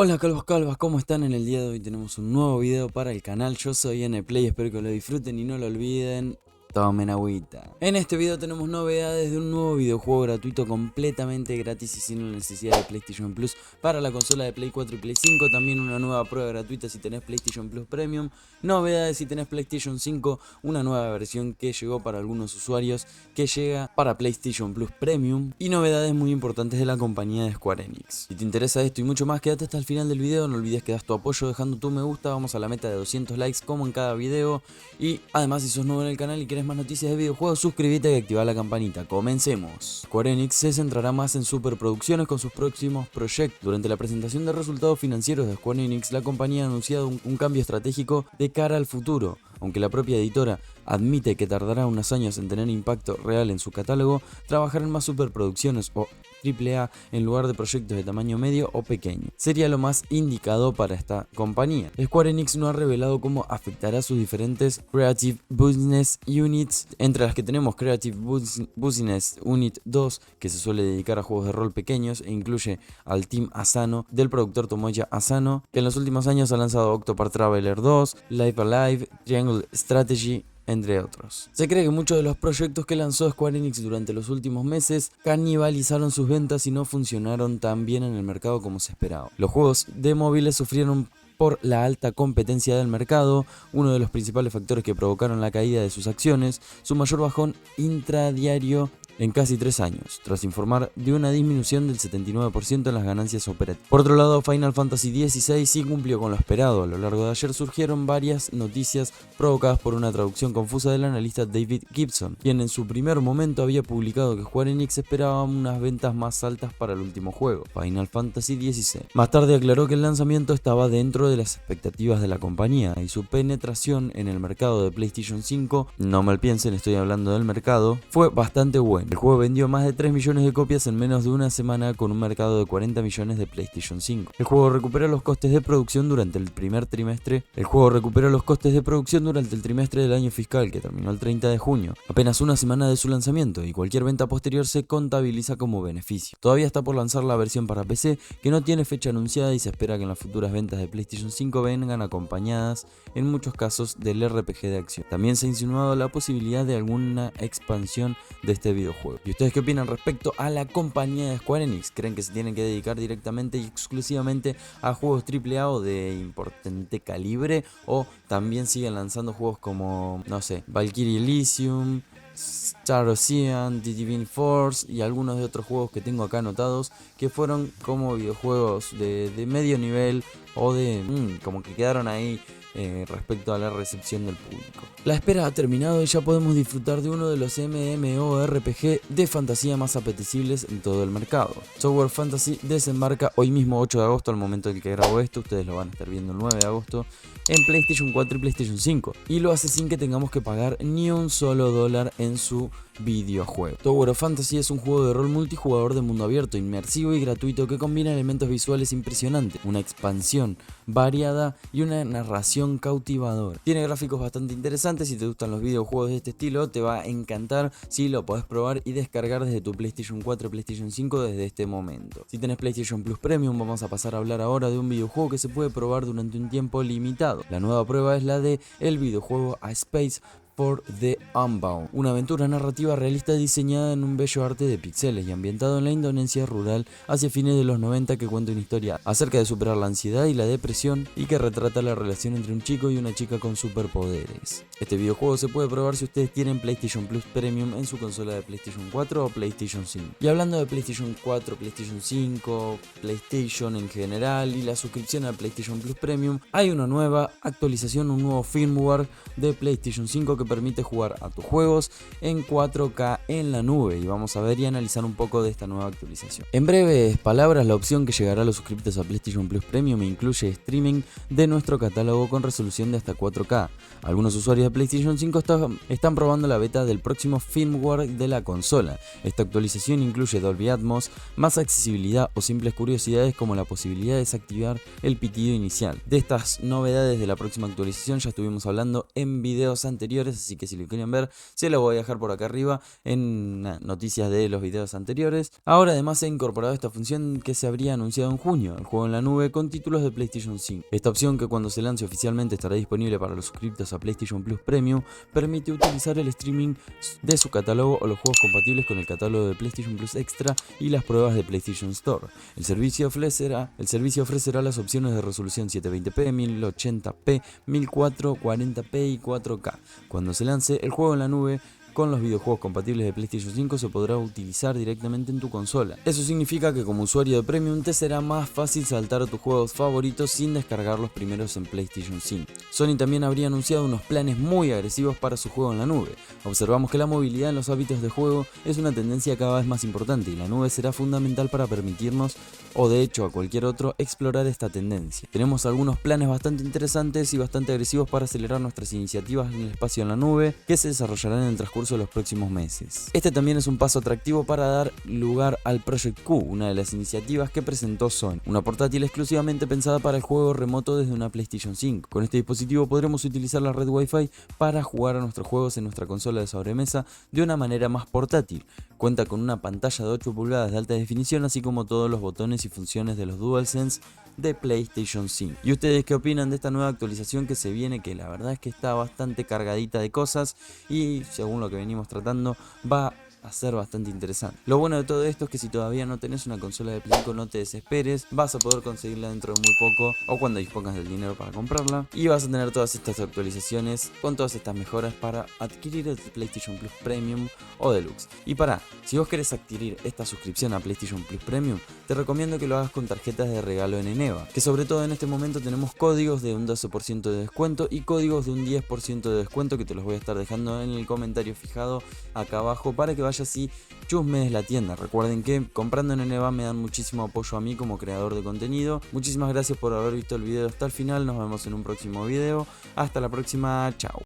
Hola calvas, ¿cómo están? En el día de hoy tenemos un nuevo video para el canal. Yo soy NPlay, espero que lo disfruten y no lo olviden. Tomen agüita. En este video tenemos novedades de un nuevo videojuego gratuito completamente gratis y sin la necesidad de PlayStation Plus para la consola de Play 4 y Play 5. También una nueva prueba gratuita si tenés PlayStation Plus Premium. Novedades si tenés PlayStation 5, una nueva versión que llegó para algunos usuarios que llega para PlayStation Plus Premium. Y novedades muy importantes de la compañía de Square Enix. Si te interesa esto y mucho más, quédate hasta el final del video. No olvides que das tu apoyo dejando tu me gusta. Vamos a la meta de 200 likes como en cada video. Y además, si sos nuevo en el canal y quieres más noticias de videojuegos, suscríbete y activa la campanita. Comencemos. Square Enix se centrará más en superproducciones con sus próximos proyectos. Durante la presentación de resultados financieros de Square Enix, la compañía ha anunciado un cambio estratégico de cara al futuro. Aunque la propia editora admite que tardará unos años en tener impacto real en su catálogo, trabajar en más superproducciones o AAA en lugar de proyectos de tamaño medio o pequeño sería lo más indicado para esta compañía. Square Enix no ha revelado cómo afectará sus diferentes Creative Business Units, entre las que tenemos Creative Business Unit 2, que se suele dedicar a juegos de rol pequeños e incluye al Team Asano del productor Tomoya Asano, que en los últimos años ha lanzado Octopath Traveler 2, Live Alive, Triangle Strategy, entre otros. Se cree que muchos de los proyectos que lanzó Square Enix durante los últimos meses canibalizaron sus ventas y no funcionaron tan bien en el mercado como se esperaba. Los juegos de móviles sufrieron por la alta competencia del mercado, uno de los principales factores que provocaron la caída de sus acciones, su mayor bajón intradiario en casi 3 años, tras informar de una disminución del 79% en las ganancias operativas. Por otro lado, Final Fantasy XVI sí cumplió con lo esperado. A lo largo de ayer surgieron varias noticias provocadas por una traducción confusa del analista David Gibson, quien en su primer momento había publicado que Square Enix esperaba unas ventas más altas para el último juego, Final Fantasy XVI. Más tarde aclaró que el lanzamiento estaba dentro de las expectativas de la compañía y su penetración en el mercado de PlayStation 5, no mal piensen, estoy hablando del mercado, fue bastante buena. El juego vendió más de 3 millones de copias en menos de una semana con un mercado de 40 millones de PlayStation 5. El juego recuperó los costes de producción durante el trimestre del año fiscal que terminó el 30 de junio, apenas una semana de su lanzamiento, y cualquier venta posterior se contabiliza como beneficio. Todavía está por lanzar la versión para PC, que no tiene fecha anunciada y se espera que en las futuras ventas de PlayStation 5 vengan acompañadas en muchos casos del RPG de acción. También se ha insinuado la posibilidad de alguna expansión de este videojuego. ¿Y ustedes qué opinan respecto a la compañía de Square Enix? ¿Creen que se tienen que dedicar directamente y exclusivamente a juegos AAA o de importante calibre? ¿O también siguen lanzando juegos como, no sé, Valkyrie Elysium, Star Ocean, The Divine Force y algunos de otros juegos que tengo acá anotados que fueron como videojuegos de medio nivel o de como que quedaron ahí respecto a la recepción del público? La espera ha terminado y ya podemos disfrutar de uno de los MMORPG de fantasía más apetecibles en todo el mercado. Tower Fantasy desembarca hoy mismo 8 de agosto, al momento en el que grabo esto, ustedes lo van a estar viendo el 9 de agosto, en PlayStation 4 y PlayStation 5, y lo hace sin que tengamos que pagar ni un solo dólar en su videojuego. Tower of Fantasy es un juego de rol multijugador de mundo abierto, inmersivo y gratuito que combina elementos visuales impresionantes, una expansión variada y una narración cautivadora. Tiene gráficos bastante interesantes. Si te gustan los videojuegos de este estilo, te va a encantar si lo podés probar y descargar desde tu PlayStation 4 o PlayStation 5 desde este momento. Si tenés PlayStation Plus Premium, vamos a pasar a hablar ahora de un videojuego que se puede probar durante un tiempo limitado. La nueva prueba es la de el videojuego A Space for the Unbound, una aventura narrativa realista diseñada en un bello arte de pixeles y ambientado en la Indonesia rural hacia fines de los 90, que cuenta una historia acerca de superar la ansiedad y la depresión y que retrata la relación entre un chico y una chica con superpoderes. Este videojuego se puede probar si ustedes tienen PlayStation Plus Premium en su consola de PlayStation 4 o PlayStation 5. Y hablando de PlayStation 4, PlayStation 5, PlayStation en general y la suscripción a PlayStation Plus Premium, hay una nueva actualización, un nuevo firmware de PlayStation 5 que permite jugar a tus juegos en 4K en la nube, y vamos a ver y analizar un poco de esta nueva actualización. En breves palabras, la opción que llegará a los suscriptores a PlayStation Plus Premium incluye streaming de nuestro catálogo con resolución de hasta 4K. Algunos usuarios de PlayStation 5 están probando la beta del próximo firmware de la consola. Esta actualización incluye Dolby Atmos, más accesibilidad o simples curiosidades como la posibilidad de desactivar el pitido inicial. De estas novedades de la próxima actualización ya estuvimos hablando en videos anteriores, así que si lo quieren ver se lo voy a dejar por acá arriba en noticias de los videos anteriores. Ahora además se ha incorporado esta función que se habría anunciado en junio, el juego en la nube con títulos de PlayStation 5. Esta opción, que cuando se lance oficialmente estará disponible para los suscriptos a PlayStation Plus Premium, permite utilizar el streaming de su catálogo o los juegos compatibles con el catálogo de PlayStation Plus Extra y las pruebas de PlayStation Store. El servicio ofrecerá las opciones de resolución 720p, 1080p, 1440p y 4K. Cuando se lance, el juego en la nube con los videojuegos compatibles de PlayStation 5 se podrá utilizar directamente en tu consola. Eso significa que como usuario de Premium te será más fácil saltar a tus juegos favoritos sin descargar los primeros en PlayStation 5. Sony también habría anunciado unos planes muy agresivos para su juego en la nube. Observamos que la movilidad en los hábitos de juego es una tendencia cada vez más importante y la nube será fundamental para permitirnos, o de hecho a cualquier otro, explorar esta tendencia. Tenemos algunos planes bastante interesantes y bastante agresivos para acelerar nuestras iniciativas en el espacio en la nube que se desarrollarán en el transcurso de los próximos meses. Este también es un paso atractivo para dar lugar al Project Q, una de las iniciativas que presentó Sony, una portátil exclusivamente pensada para el juego remoto desde una PlayStation 5. Con este dispositivo podremos utilizar la red Wi-Fi para jugar a nuestros juegos en nuestra consola de sobremesa de una manera más portátil. Cuenta con una pantalla de 8 pulgadas de alta definición, así como todos los botones y funciones de los DualSense de PlayStation 5. ¿Y ustedes qué opinan de esta nueva actualización que se viene? Que la verdad es que está bastante cargadita de cosas y según lo que venimos tratando va a ser bastante interesante. Lo bueno de todo esto es que si todavía no tenés una consola de Play 5 no te desesperes, vas a poder conseguirla dentro de muy poco o cuando dispongas del dinero para comprarla y vas a tener todas estas actualizaciones con todas estas mejoras para adquirir el PlayStation Plus Premium o Deluxe. Y si vos querés adquirir esta suscripción a PlayStation Plus Premium, te recomiendo que lo hagas con tarjetas de regalo en Eneva, que sobre todo en este momento tenemos códigos de un 12% de descuento y códigos de un 10% de descuento que te los voy a estar dejando en el comentario fijado acá abajo para que vayas y chusmes la tienda. Recuerden que comprando en Eneva me dan muchísimo apoyo a mí como creador de contenido. Muchísimas gracias por haber visto el video hasta el final. Nos vemos en un próximo video. Hasta la próxima. Chao.